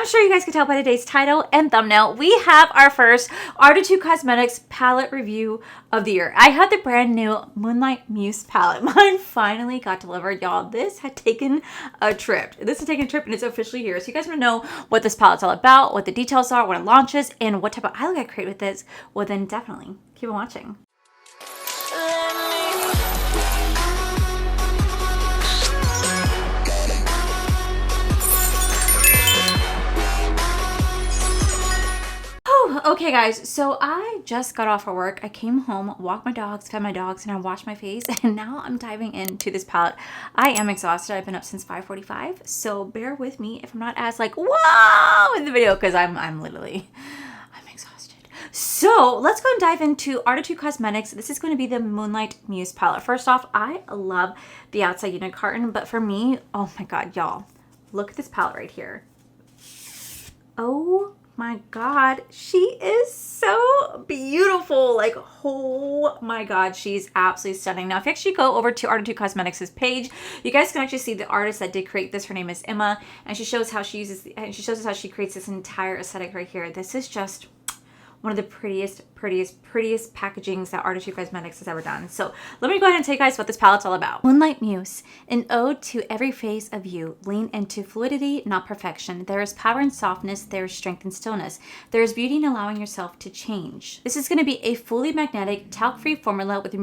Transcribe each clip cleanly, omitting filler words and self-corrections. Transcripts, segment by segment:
I'm sure you guys can tell by today's title and thumbnail, we have our first Arttitude Cosmetics palette review of the year. I have the brand new Moonlight Muse palette. Mine finally got delivered, y'all. This had taken a trip. This has taken a trip and it's officially here. So you guys want to know what this palette's all about, what the details are, when it launches, and what type of eye look I create with this, well then definitely keep on watching. Okay guys, so I just got off of work. I came home, walked my dogs, fed my dogs, and I washed my face, and now I'm diving into this palette. I am exhausted. I've been up since 5:45, so bear with me if I'm not as like whoa in the video, because I'm exhausted. So let's go and dive into Arttitude Cosmetics. This is going to be the Moonlight Muse palette. First off, I love the outside unit carton, but for me, oh my god, y'all, look at this palette right here. Oh my god, she is so beautiful. Like, oh my god, she's absolutely stunning. Now if you actually go over to Arttitude Cosmetics' page, you guys can actually see the artist that did create this. Her name is Emma, and she shows how she uses, and she shows us how she creates this entire aesthetic right here. This is just one of the prettiest packagings that Arttitude Cosmetics has ever done. So let me go ahead and tell you guys what this palette's all about. Moonlight Muse, an ode to every phase of you. Lean into fluidity, not perfection. There is power and softness. There is strength and stillness. There is beauty in allowing yourself to change. This is going to be a fully magnetic, talc-free formula with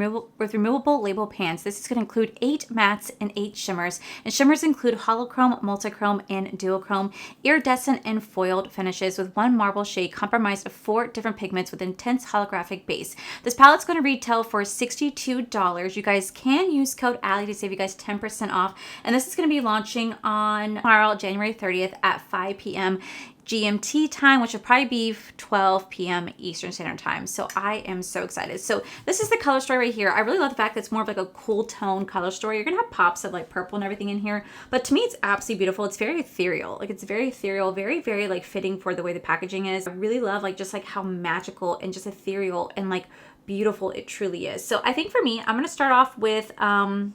removable label pans. This is going to include 8 mattes and 8 shimmers. And shimmers include holochrome, multichrome, and duochrome, iridescent and foiled finishes with 1 marble shade comprised of 4 different pigments with intense holographic base. This palette's going to retail for $62. You guys can use code Allie to save you guys 10% off. And this is going to be launching on tomorrow, January 30th at 5 p.m. GMT time, which will probably be 12 p.m. Eastern Standard Time. So I am so excited. So this is the color story right here. I really love the fact that it's more of like a cool tone color story. You're gonna have pops of like purple and everything in here, but to me it's absolutely beautiful. It's very ethereal. Like, it's very ethereal, very like fitting for the way the packaging is. I really love like just like how magical and just ethereal and like beautiful it truly is. So I think for me, I'm gonna start off with we're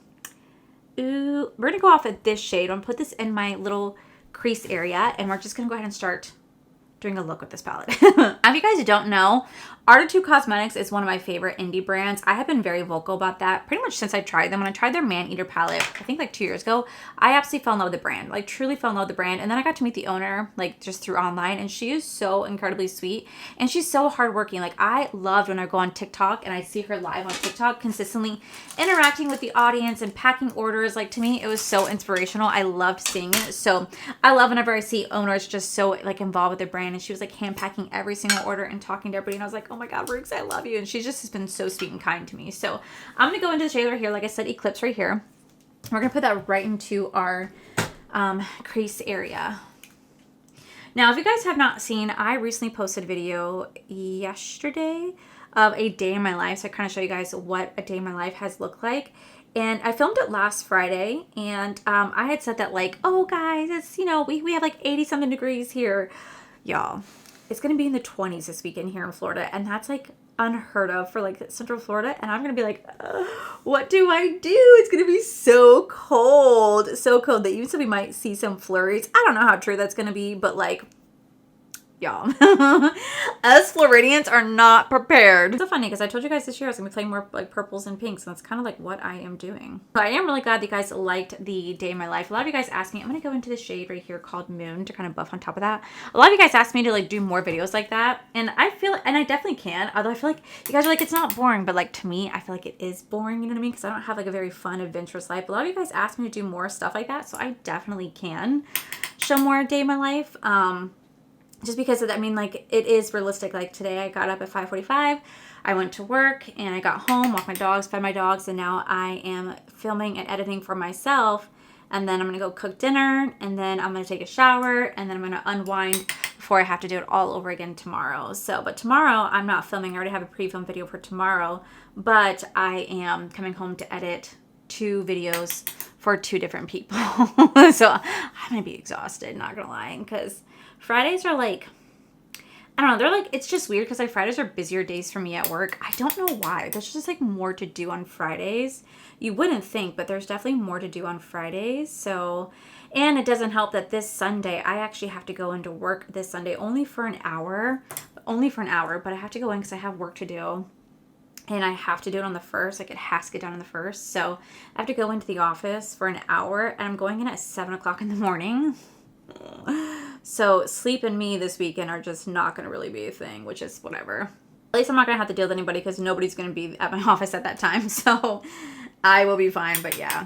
gonna go off at this shade. I'm gonna put this in my little crease area, and we're just gonna go ahead and start doing a look with this palette. If you guys don't know, Arttitude Cosmetics is one of my favorite indie brands. I have been very vocal about that pretty much since I tried them. When I tried their Man-Eater palette, I think like 2 years ago, I absolutely fell in love with the brand, like truly fell in love with the brand. And then I got to meet the owner, like just through online, and she is so incredibly sweet and she's so hardworking. Like, I loved when I go on TikTok and I see her live on TikTok consistently interacting with the audience and packing orders. Like, to me, it was so inspirational. I loved seeing it. So I love whenever I see owners just so like involved with their brand, and she was like hand packing every single order and talking to everybody, and I was like, oh my god, Brooks, I love you. And she just has been so sweet and kind to me. So I'm gonna go into the shade right here, like I said, Eclipse right here. We're gonna put that right into our crease area. Now, if you guys have not seen, I recently posted a video yesterday of a day in my life, so I kind of show you guys what a day in my life has looked like. And I filmed it last Friday, and I had said that like, oh guys, it's, you know, we have like 80 something degrees here. Y'all, it's gonna be in the 20s this weekend here in Florida, and that's like unheard of for like Central Florida. And I'm gonna be like, what do I do? It's gonna be so cold that even so we might see some flurries. I don't know how true that's gonna be, but like, y'all, us Floridians are not prepared. It's so funny because I told you guys this year I was gonna be playing more like purples and pinks, and that's kind of like what I am doing. But I am really glad that you guys liked the day in my life. A lot of you guys asked me, I'm gonna go into the shade right here called Moon to kind of buff on top of that. A lot of you guys asked me to like do more videos like that, and I feel, and I definitely can, although I feel like you guys are like, it's not boring, but like to me, I feel like it is boring, you know what I mean? Because I don't have like a very fun, adventurous life. A lot of you guys asked me to do more stuff like that, so I definitely can show more day in my life. Just because of that, I mean, like, it is realistic. Like, today I got up at 5:45, I went to work, and I got home, walked my dogs, fed my dogs, and now I am filming and editing for myself. And then I'm gonna go cook dinner, and then I'm gonna take a shower, and then I'm gonna unwind before I have to do it all over again tomorrow. So, but tomorrow I'm not filming. I already have a pre-film video for tomorrow, but I am coming home to edit 2 videos for 2 different people. So I'm gonna be exhausted, not gonna lie, because Fridays are like, I don't know, they're like, it's just weird because like Fridays are busier days for me at work. I don't know why. There's just like more to do on Fridays. You wouldn't think, but there's definitely more to do on Fridays. So And it doesn't help that this Sunday, I actually have to go into work this Sunday only for an hour. But I have to go in because I have work to do. And I have to do it on the 1st. Like, it has to get done on the 1st. So I have to go into the office for an hour. And I'm going in at 7 o'clock in the morning. So sleep and me this weekend are just not going to really be a thing, which is whatever. At least I'm not going to have to deal with anybody because nobody's going to be at my office at that time. So I will be fine. But yeah.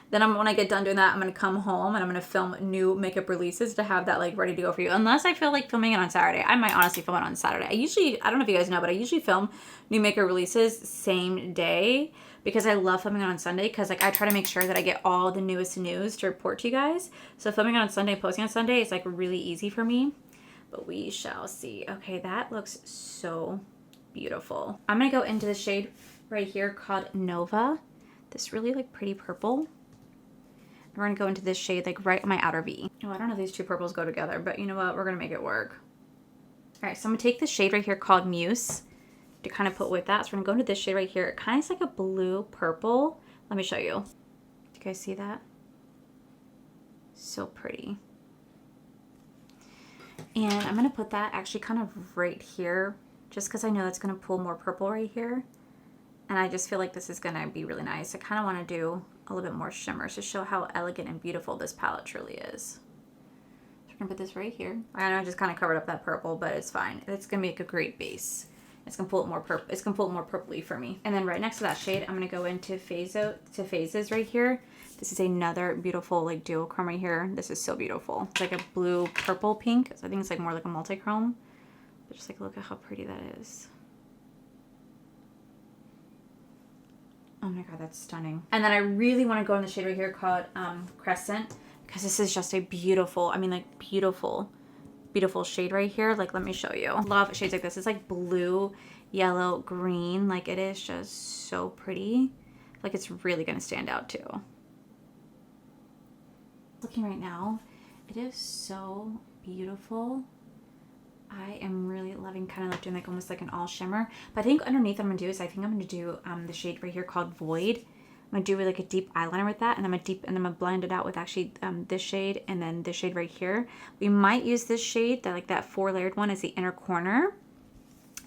Then when I get done doing that, I'm going to come home and I'm going to film new makeup releases to have that like ready to go for you. Unless I feel like filming it on Saturday. I might honestly film it on Saturday. I don't know if you guys know, but I usually film new makeup releases same day because I love filming it on Sunday because like I try to make sure that I get all the newest news to report to you guys. So filming it on Sunday, posting on Sunday is like really easy for me. But we shall see. Okay, that looks so beautiful. I'm going to go into the shade right here called Nova. This really like pretty purple. We're going to go into this shade like right on my outer V. Oh, I don't know if these two purples go together, but you know what? We're going to make it work. All right, so I'm going to take the shade right here called Muse to kind of put with that. So we're going to go into this shade right here. It kind of is like a blue purple. Let me show you. Do you guys see that? So pretty. And I'm going to put that actually kind of right here just because I know that's going to pull more purple right here. And I just feel like this is going to be really nice. I kind of want to do a little bit more shimmers to show how elegant and beautiful this palette truly is. So we're going to put this right here. I know I just kind of covered up that purple, but it's fine. It's going to make a great base. It's going to pull it more purple. It's going to pull it more purpley for me. And then right next to that shade, I'm going to go into Phases right here. This is another beautiful like duochrome right here. This is so beautiful. It's like a blue purple pink. So I think it's like more like a multi-chrome. But just like look at how pretty that is. Oh my god, that's stunning. And then I really want to go in the shade right here called Crescent because this is just a beautiful, I mean like beautiful shade right here. Like, let me show you. Love shades like this. It's like blue, yellow, green. Like, it is just so pretty. Like, it's really going to stand out too. Looking right now, it is so beautiful. I am really loving kind of like doing like almost like an all shimmer. But I think underneath what I'm going to do is I think I'm going to do the shade right here called Void. I'm going to do like a deep eyeliner with that. And I'm going to blend it out with actually this shade and then this shade right here. We might use this shade, that 4-layered one as the inner corner.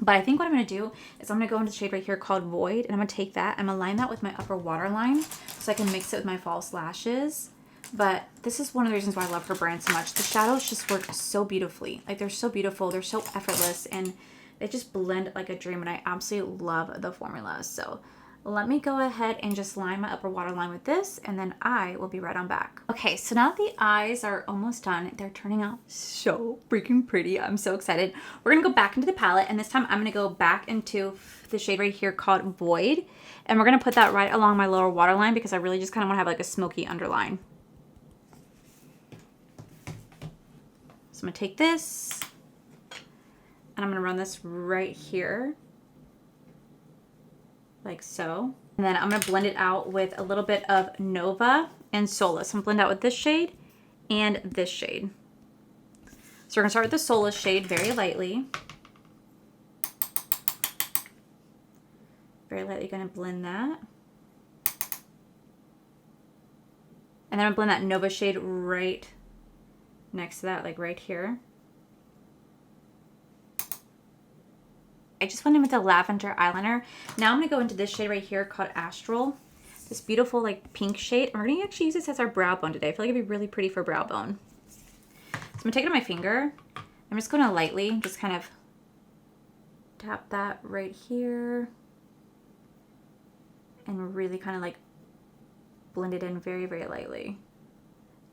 But I think what I'm going to do is I'm going to go into the shade right here called Void. And I'm going to take that. I'm going to line that with my upper waterline so I can mix it with my false lashes. But this is one of the reasons why I love her brand so much. The shadows just work so beautifully. Like, they're so beautiful. They're so effortless. And they just blend like a dream. And I absolutely love the formula. So let me go ahead and just line my upper waterline with this. And then I will be right on back. Okay, so now the eyes are almost done. They're turning out so freaking pretty. I'm so excited. We're going to go back into the palette. And this time I'm going to go back into the shade right here called Void. And we're going to put that right along my lower waterline because I really just kind of want to have like a smoky underline. So I'm going to take this and I'm going to run this right here like so. And then I'm going to blend it out with a little bit of Nova and Solace. I'm going to blend out with this shade and this shade. So we're going to start with the Solace shade very lightly. Very lightly going to blend that. And then I'm going to blend that Nova shade right next to that, like right here. I just went in with the lavender eyeliner. Now I'm going to go into this shade right here called Astral. This beautiful like pink shade. We're going to actually use this as our brow bone today. I feel like it'd be really pretty for brow bone. So I'm going to take it on my finger. I'm just going to lightly just kind of tap that right here. And really kind of like blend it in very, very lightly.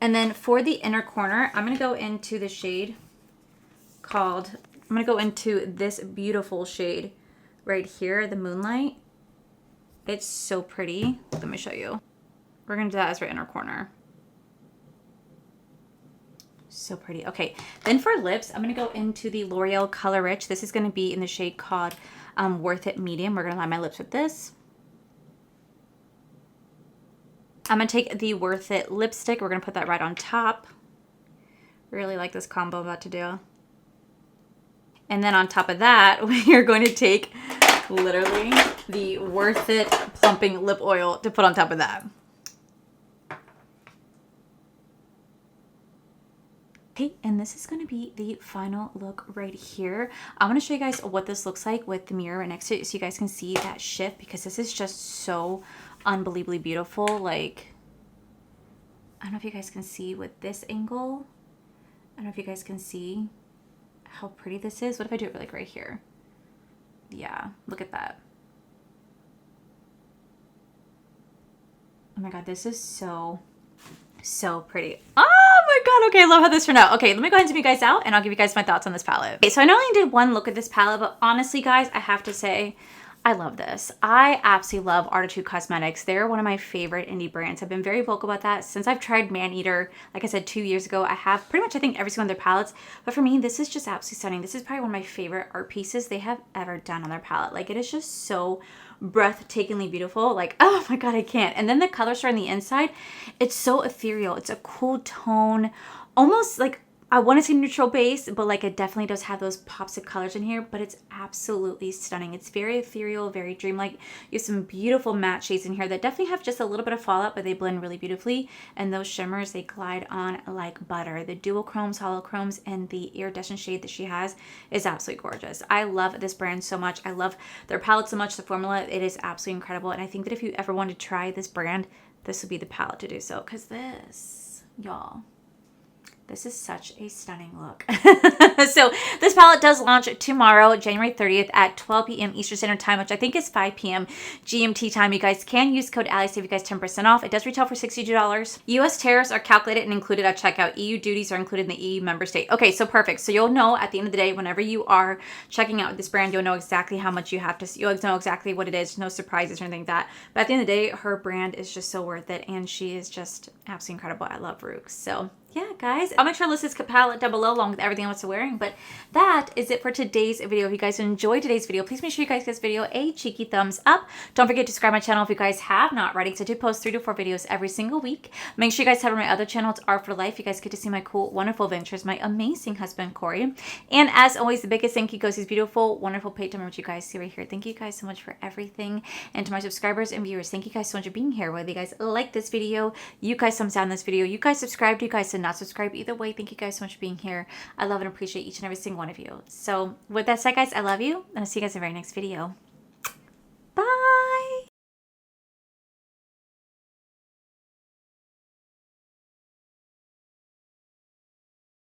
And then for the inner corner, I'm going to go into the shade called, I'm going to go into this beautiful shade right here, the Moonlight. It's so pretty. Let me show you. We're going to do that as our inner corner. So pretty. Okay, then for lips, I'm going to go into the L'Oreal Color Rich. This is going to be in the shade called Worth It Medium. We're going to line my lips with this. I'm going to take the Worth It lipstick. We're going to put that right on top. Really like this combo I'm about to do. And then on top of that, we are going to take literally the Worth It Plumping Lip Oil to put on top of that. Okay, and this is going to be the final look right here. I'm going to show you guys what this looks like with the mirror right next to it so you guys can see that shift, because this is just so unbelievably beautiful. Like, I don't know if you guys can see with this angle. I don't know if you guys can see how pretty this is. What if I do it like right here? Yeah, look at that. Oh my god, this is so pretty. Oh my god, okay, I love how this turned out. Okay, let me go ahead and zoom you guys out and I'll give you guys my thoughts on this palette. Okay, so I not only did one look at this palette, but honestly guys, I have to say, I love this. I absolutely love Arttitude Cosmetics. They're one of my favorite indie brands. I've been very vocal about that since I've tried Maneater. Like I said, 2 years ago, I have pretty much, I think, every single one of their palettes. But for me, this is just absolutely stunning. This is probably one of my favorite art pieces they have ever done on their palette. Like, it is just so breathtakingly beautiful. Like, oh my god, I can't. And then the colors are on the inside. It's so ethereal. It's a cool tone, almost like, I want to say neutral base, but like it definitely does have those pops of colors in here, but it's absolutely stunning. It's very ethereal, very dreamlike. You have some beautiful matte shades in here that definitely have just a little bit of fallout, but they blend really beautifully. And those shimmers, they glide on like butter. The dual chromes, holochromes, and the iridescent shade that she has is absolutely gorgeous. I love this brand so much. I love their palette so much. The formula, it is absolutely incredible. And I think that if you ever want to try this brand, this would be the palette to do so, because this, y'all, this is such a stunning look. So this palette does launch tomorrow, January 30th at 12 p.m. Eastern Standard Time, which I think is 5 p.m. GMT time. You guys can use code Allie, save you guys 10% off. It does retail for $62. US tariffs are calculated and included at checkout. EU duties are included in the EU member state. Okay, so perfect. So you'll know at the end of the day, whenever you are checking out this brand, you'll know exactly how much you have to, you'll know exactly what it is. No surprises or anything like that. But at the end of the day, her brand is just so worth it. And she is just absolutely incredible. I love Rooks. So yeah, guys, I'll make sure to list this palette down below along with everything else I'm wearing. But that is it for today's video. If you guys enjoyed today's video, please make sure you guys give this video a cheeky thumbs up. Don't forget to subscribe to my channel if you guys have not already, because I do post 3 to 4 videos every single week. Make sure you guys head over to my other channel. It's Art for Life. You guys get to see my cool, wonderful adventures, my amazing husband, Corey. And as always, the biggest thank you goes to these beautiful, wonderful page number, which you guys see right here. Thank you guys so much for everything. And to my subscribers and viewers, thank you guys so much for being here. Whether you guys like this video, you guys thumbs down this video, you guys subscribed, you guys did not subscribe, either way, thank you guys so much for being here. I love and appreciate each and every single one of you. So with that said, guys, I love you, and I'll see you guys in the very next video.